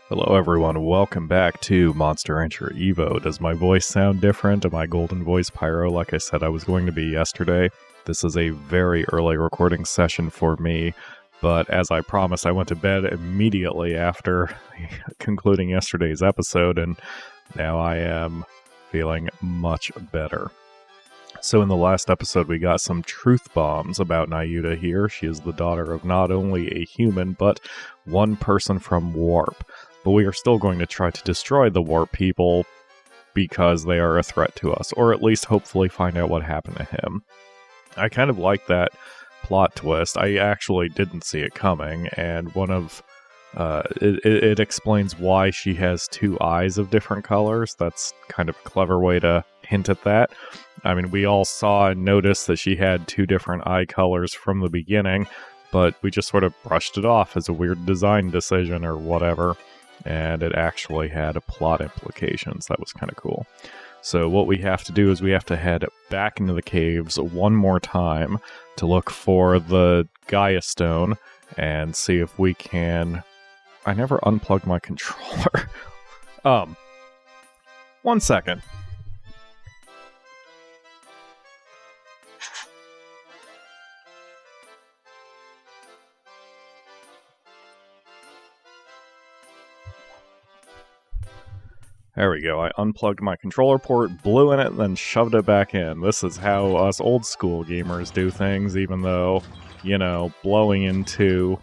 Hello everyone, welcome back to Monster Rancher Evo. Does my voice sound different? Am I golden voice Pyro like I said I was going to be yesterday? This is a very early recording session for me, but as I promised, I went to bed immediately after concluding yesterday's episode, and now I am feeling much better. So in the last episode, we got some truth bombs about Nayuta here. She is the daughter of not only a human, but one person from Warp. But we are still going to try to destroy the Warp people because they are a threat to us, or at least hopefully find out what happened to him. I kind of like that plot twist. I actually didn't see it coming, and it explains why she has two eyes of different colors. That's kind of a clever way to hint at that. I mean, we all saw and noticed that she had two different eye colors from the beginning, but we just sort of brushed it off as a weird design decision or whatever, and it actually had a plot implications. That was kind of cool. So what we have to do is we have to head back into the caves one more time to look for the Gaia Stone and see if we can... I never unplugged my controller. 1 second. There we go. I unplugged my controller port, blew in it, then shoved it back in. This is how us old school gamers do things, even though, you know, blowing into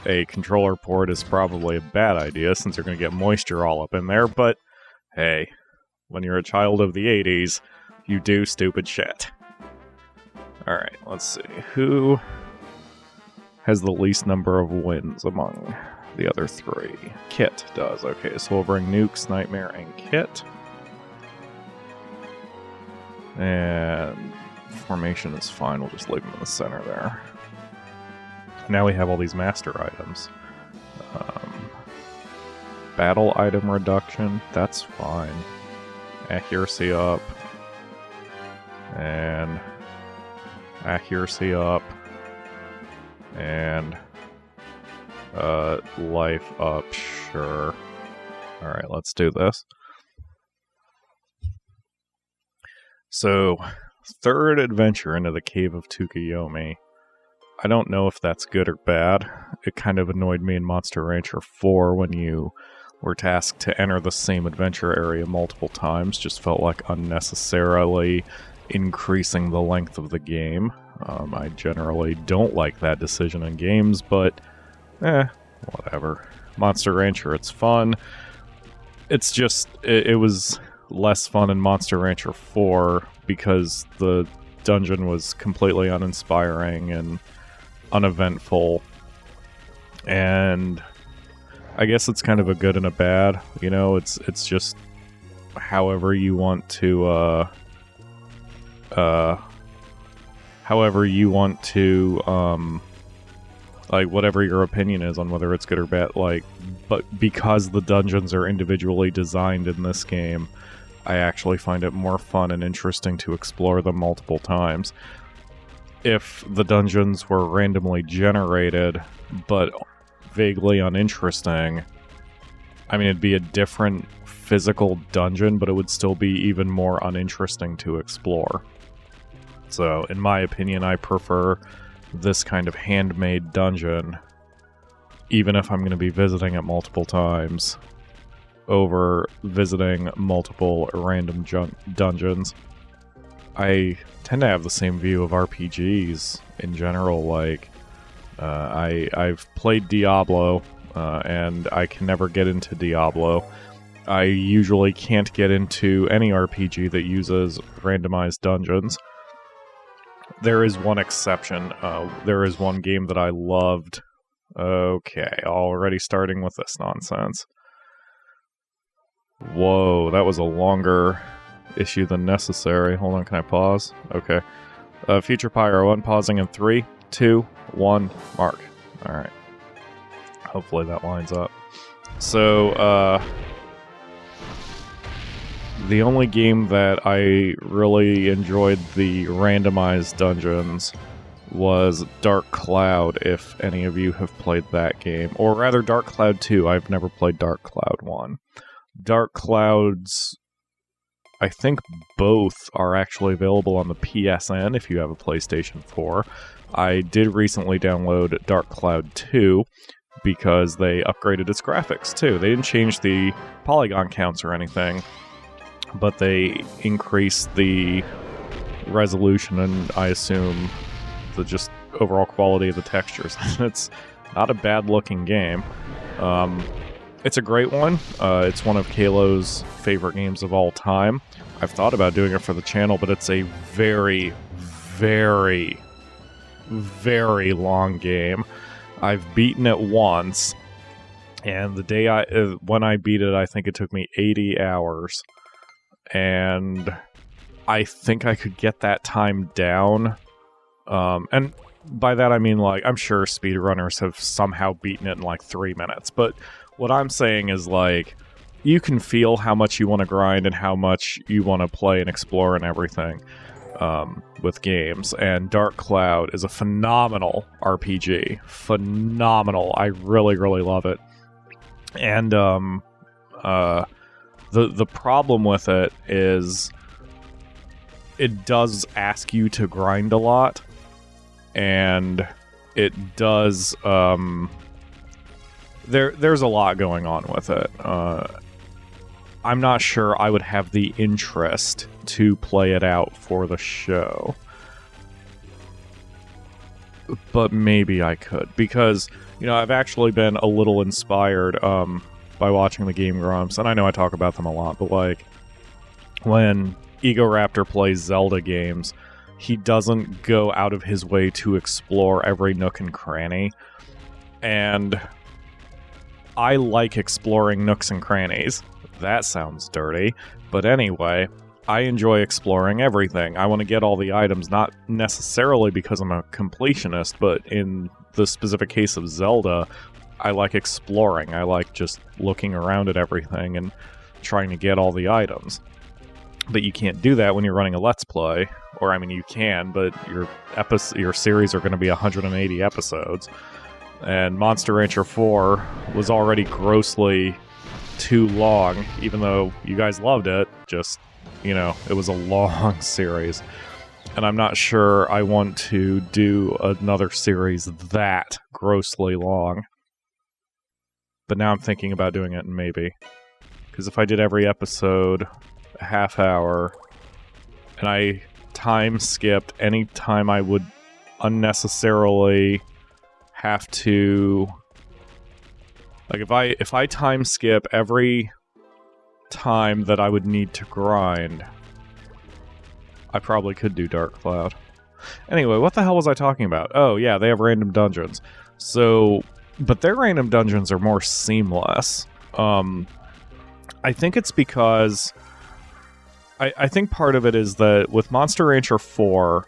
a controller port is probably a bad idea since you're going to get moisture all up in there, but hey, when you're a child of the 80s, you do stupid shit. Alright, let's see. Who has the least number of wins among the other three? Kit does. Okay, so we'll bring Nukes, Nightmare, and Kit. And formation is fine, we'll just leave them in the center there. Now we have all these master items. Battle item reduction, that's fine. Accuracy up. And accuracy up. And life up, sure. Alright, let's do this. So, third adventure into the Cave of Tsukuyomi. I don't know if that's good or bad. It kind of annoyed me in Monster Rancher 4 when you were tasked to enter the same adventure area multiple times. Just felt like unnecessarily increasing the length of the game. I generally don't like that decision in games, but whatever. Monster Rancher, it's fun. It's just, it was less fun in Monster Rancher 4 because the dungeon was completely uninspiring and uneventful, and I guess it's kind of a good and a bad, you know. It's just however you want to like whatever your opinion is on whether it's good or bad, like, but because the dungeons are individually designed in this game, I actually find it more fun and interesting to explore them multiple times. If the dungeons were randomly generated, but vaguely uninteresting, I mean, it'd be a different physical dungeon, but it would still be even more uninteresting to explore. So, in my opinion, I prefer this kind of handmade dungeon, even if I'm going to be visiting it multiple times, over visiting multiple random dungeons. I tend to have the same view of RPGs in general. Like, I've played Diablo, and I can never get into Diablo. I usually can't get into any RPG that uses randomized dungeons. There is one exception. There is one game that I loved. Okay, already starting with this nonsense. Whoa, that was a longer issue than necessary. Hold on, can I pause? Okay. Future Pyro, unpausing in 3, 2, 1, mark. Alright. Hopefully that lines up. So, the only game that I really enjoyed the randomized dungeons was Dark Cloud, if any of you have played that game. Or rather, Dark Cloud 2. I've never played Dark Cloud 1. Dark Clouds, I think both are actually available on the PSN if you have a PlayStation 4. I did recently download Dark Cloud 2 because they upgraded its graphics too. They didn't change the polygon counts or anything, but they increased the resolution and I assume the just overall quality of the textures. It's not a bad looking game. It's a great one. It's one of Kalo's favorite games of all time. I've thought about doing it for the channel, but it's a very, very, very long game. I've beaten it once, and the day when I beat it, I think it took me 80 hours, and I think I could get that time down. And by that I mean, like, I'm sure speedrunners have somehow beaten it in like 3 minutes, but what I'm saying is, like, you can feel how much you want to grind and how much you want to play and explore and everything with games, and Dark Cloud is a phenomenal RPG. Phenomenal. I really, really love it. And the problem with it is it does ask you to grind a lot, and it does there's a lot going on with it. I'm not sure I would have the interest to play it out for the show, but maybe I could, because, you know, I've actually been a little inspired by watching the Game Grumps, and I know I talk about them a lot, but, like, when Ego Raptor plays Zelda games, he doesn't go out of his way to explore every nook and cranny, and I like exploring nooks and crannies. That sounds dirty, but anyway, I enjoy exploring everything. I want to get all the items, not necessarily because I'm a completionist, but in the specific case of Zelda, I like exploring. I like just looking around at everything and trying to get all the items. But you can't do that when you're running a Let's Play. Or, I mean, you can, but your series are going to be 180 episodes. And Monster Rancher 4 was already grossly too long, even though you guys loved it. Just, you know, it was a long series. And I'm not sure I want to do another series that grossly long. But now I'm thinking about doing it, maybe. Because if I did every episode a half hour, and I time skipped any time I would unnecessarily have to, like, if I time skip every time that I would need to grind, I probably could do Dark Cloud. Anyway, what the hell was I talking about? Oh yeah, they have random dungeons. So, but their random dungeons are more seamless. I think it's because I think part of it is that with Monster Rancher 4,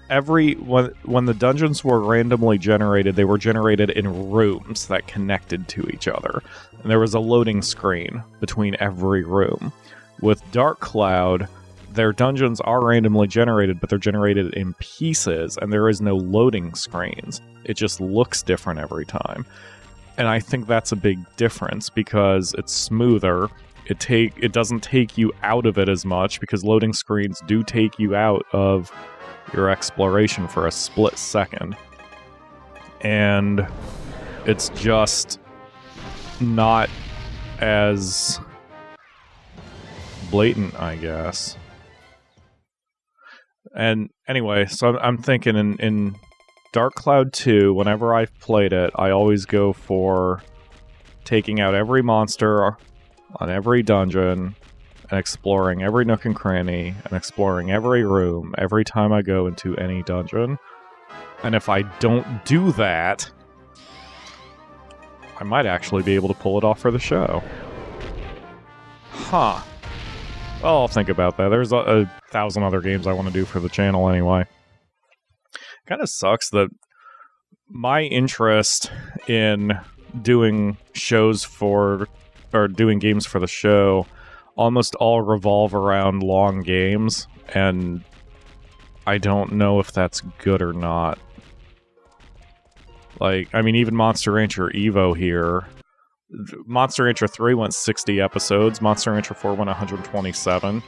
when the dungeons were randomly generated, they were generated in rooms that connected to each other, and there was a loading screen between every room. With Dark Cloud, their dungeons are randomly generated, but they're generated in pieces, and there is no loading screens. It just looks different every time. And I think that's a big difference, because it's smoother. It doesn't take you out of it as much, because loading screens do take you out of your exploration for a split second. And it's just not as blatant, I guess. And anyway, so I'm thinking in Dark Cloud 2, whenever I've played it, I always go for taking out every monster on every dungeon, and exploring every nook and cranny, and exploring every room every time I go into any dungeon. And if I don't do that, I might actually be able to pull it off for the show. Huh. Well, I'll think about that. There's a thousand other games I want to do for the channel anyway. Kind of sucks that my interest in doing doing games for the show almost all revolve around long games, and I don't know if that's good or not. Like, I mean, even Monster Rancher Evo here. Monster Rancher 3 went 60 episodes. Monster Rancher 4 went 127.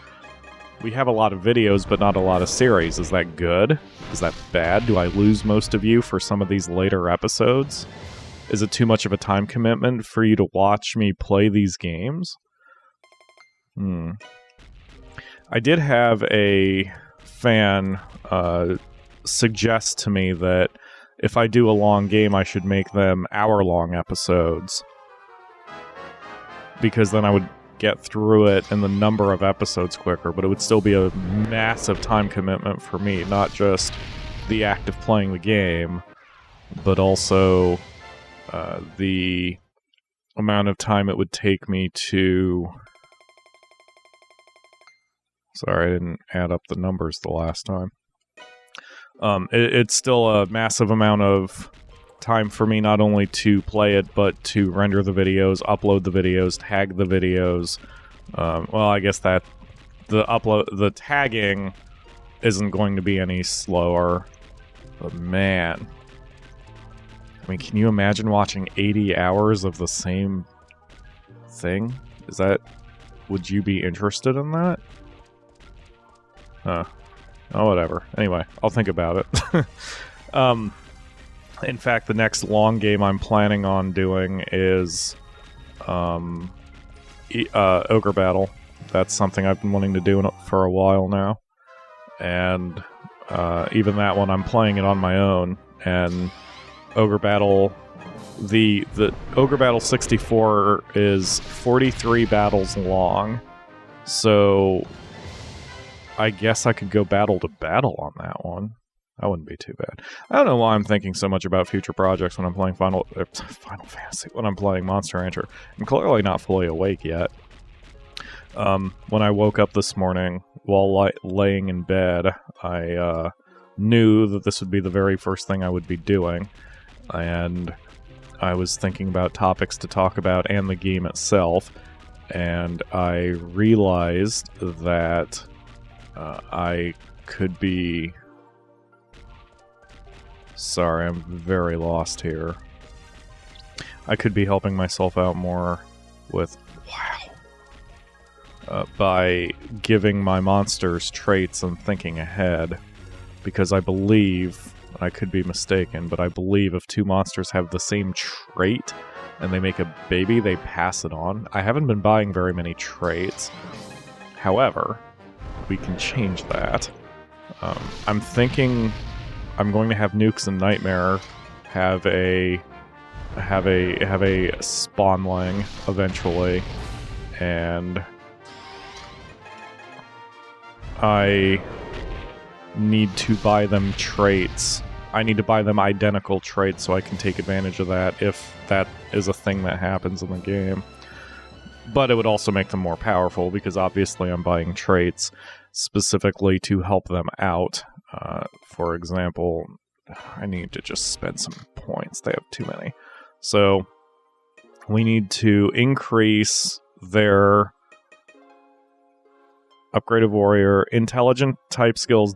We have a lot of videos, but not a lot of series. Is that good? Is that bad? Do I lose most of you for some of these later episodes? Is it too much of a time commitment for you to watch me play these games? I did have a fan suggest to me that if I do a long game, I should make them hour-long episodes. Because then I would get through it in the number of episodes quicker, but it would still be a massive time commitment for me, not just the act of playing the game, but also the amount of time it would take me to... Sorry, I didn't add up the numbers the last time. It's still a massive amount of time for me not only to play it, but to render the videos, upload the videos, tag the videos. Well, I guess that the tagging isn't going to be any slower. But man, I mean, can you imagine watching 80 hours of the same thing? Would you be interested in that? Huh. Oh, whatever. Anyway, I'll think about it. In fact, the next long game I'm planning on doing is Ogre Battle. That's something I've been wanting to do for a while now. And even that one, I'm playing it on my own. And Ogre Battle... The Ogre Battle 64 is 43 battles long. So... I guess I could go battle to battle on that one. That wouldn't be too bad. I don't know why I'm thinking so much about future projects when I'm playing Final Fantasy, when I'm playing Monster Rancher. I'm clearly not fully awake yet. When I woke up this morning, while laying in bed, I knew that this would be the very first thing I would be doing. And I was thinking about topics to talk about and the game itself. And I realized that... I could be... Sorry, I'm very lost here. I could be helping myself out more with... Wow. By giving my monsters traits and thinking ahead. Because I believe, I could be mistaken, but I believe if two monsters have the same trait and they make a baby, they pass it on. I haven't been buying very many traits. However... we can change that. I'm thinking I'm going to have Nukes and Nightmare have a spawnling eventually, and I need to buy them traits. I need to buy them identical traits so I can take advantage of that if that is a thing that happens in the game. But it would also make them more powerful because obviously I'm buying traits specifically to help them out. For example, I need to just spend some points. They have too many. So we need to increase their Upgraded Warrior intelligent type skills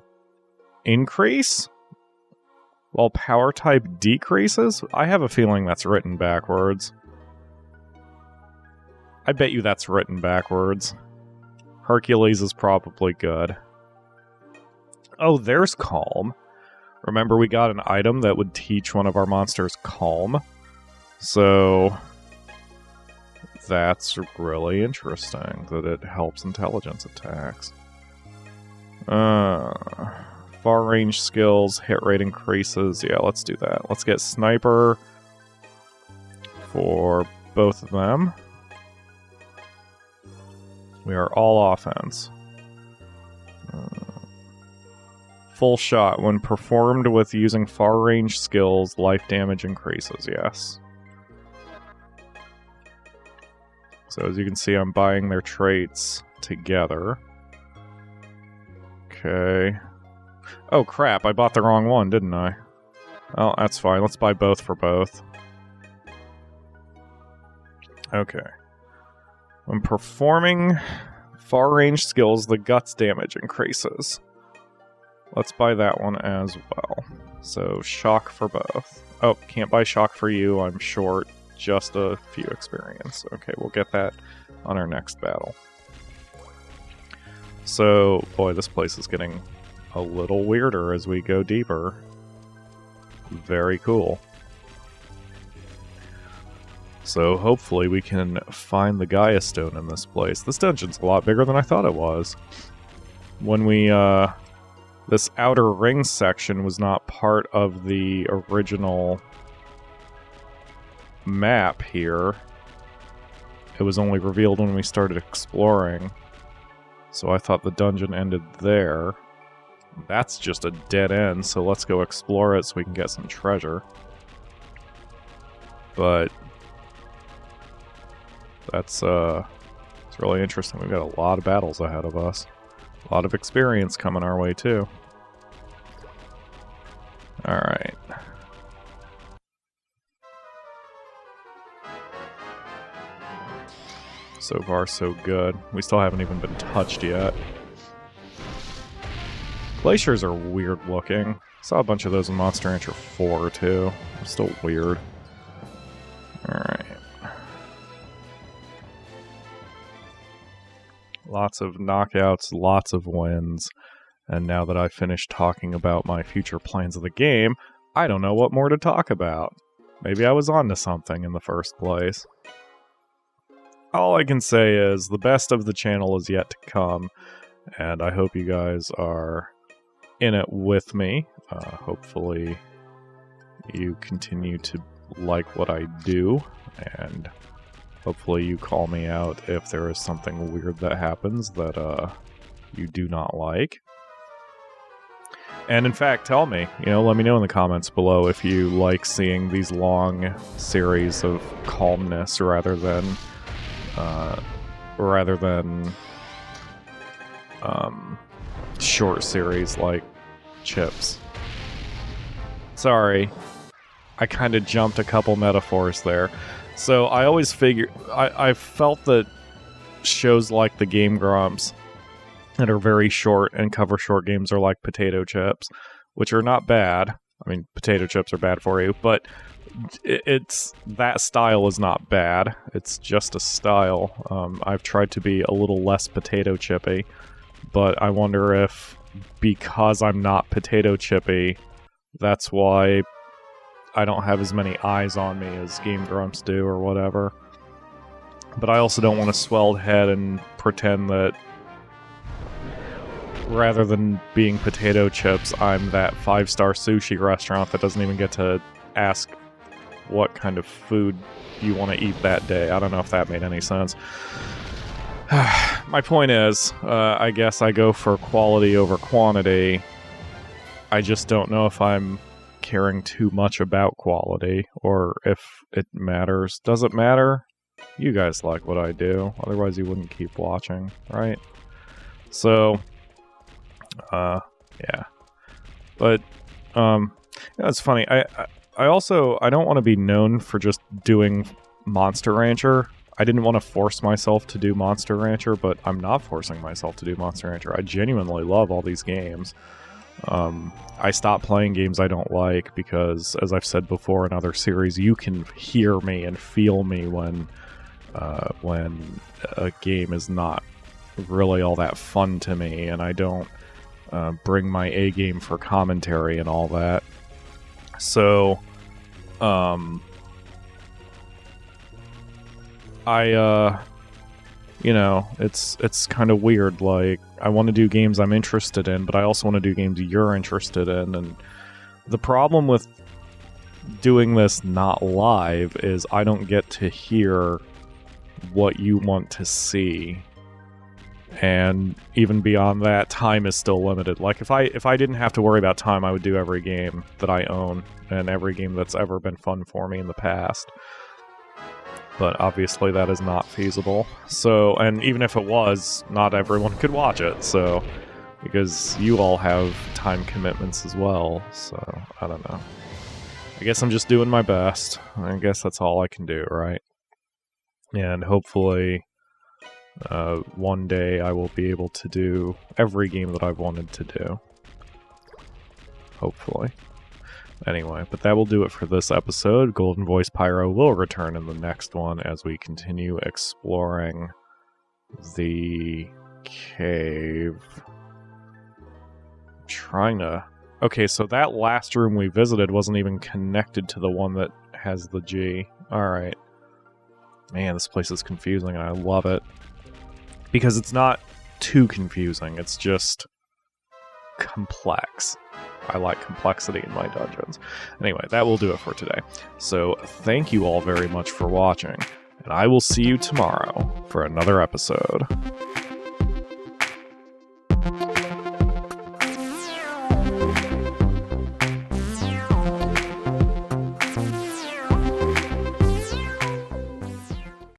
increase while power type decreases? I have a feeling that's written backwards. I bet you that's written backwards. Hercules is probably good. Oh, there's Calm. Remember, we got an item that would teach one of our monsters Calm. So that's really interesting that it helps intelligence attacks. Far range skills, hit rate increases. Yeah, let's do that. Let's get Sniper for both of them. We are all offense. Full shot. When performed with using far range skills, life damage increases. Yes. So as you can see, I'm buying their traits together. Okay. Oh crap, I bought the wrong one, didn't I? Oh, that's fine. Let's buy both for both. Okay. When performing far range skills, the guts damage increases. let's buy that one as well. So, shock for both. Oh, can't buy shock for you, I'm short just a few experience. Okay, we'll get that on our next battle. So, boy, this place is getting a little weirder as we go deeper. Very cool. So hopefully we can find the Gaia Stone in this place. This dungeon's a lot bigger than I thought it was. When we, this outer ring section was not part of the original map here. It was only revealed when we started exploring. So I thought the dungeon ended there. That's just a dead end, so let's go explore it so we can get some treasure. But that's it's really interesting. We've got a lot of battles ahead of us. A lot of experience coming our way too. Alright. So far so good. We still haven't even been touched yet. Glaciers are weird looking. Saw a bunch of those in Monster Rancher 4 too. They're still weird. Alright. Lots of knockouts, lots of wins. And now that I've finished talking about my future plans of the game, I don't know what more to talk about. Maybe I was onto something in the first place. All I can say is the best of the channel is yet to come, and I hope you guys are in it with me. Hopefully you continue to like what I do, and hopefully you call me out if there is something weird that happens that you do not like. And in fact, tell me, let me know in the comments below if you like seeing these long series of calmness rather than short series like Chips. Sorry, I kind of jumped a couple metaphors there. So I always figure, I felt that shows like the Game Grumps that are very short and cover short games are like potato chips, which are not bad. I mean, potato chips are bad for you, but that style is not bad. It's just a style. I've tried to be a little less potato chippy, but I wonder if because I'm not potato chippy, that's why I don't have as many eyes on me as Game Grumps do or whatever. But I also don't want a swelled head and pretend that rather than being potato chips, I'm that 5-star sushi restaurant that doesn't even get to ask what kind of food you want to eat that day. I don't know if that made any sense. My point is, I guess I go for quality over quantity. I just don't know if I'm caring too much about quality or if it matters. Does it matter? You guys like what I do. Otherwise you wouldn't keep watching, right? So, yeah. But, it's funny. I also, I don't want to be known for just doing Monster Rancher. I didn't want to force myself to do Monster Rancher, but I'm not forcing myself to do Monster Rancher. I genuinely love all these games. I stopped playing games I don't like because, as I've said before in other series, you can hear me and feel me when a game is not really all that fun to me, and I don't bring my A game for commentary and all that. So, it's kind of weird. Like, I want to do games I'm interested in, but I also want to do games you're interested in. And the problem with doing this not live is I don't get to hear what you want to see. And even beyond that, time is still limited. Like, if I didn't have to worry about time, I would do every game that I own and every game that's ever been fun for me in the past. But obviously that is not feasible. So, and even if it was, not everyone could watch it. So, because you all have time commitments as well. So, I don't know. I guess I'm just doing my best. I guess that's all I can do, right? And hopefully one day I will be able to do every game that I've wanted to do. hopefully. Anyway, but that will do it for this episode. Golden Voice Pyro will return in the next one as we continue exploring the cave. Okay, so that last room we visited wasn't even connected to the one that has the G. Alright. Man, this place is confusing and I love it. Because it's not too confusing, it's just complex. I like complexity in my dungeons. Anyway, that will do it for today. So, thank you all very much for watching, and I will see you tomorrow for another episode.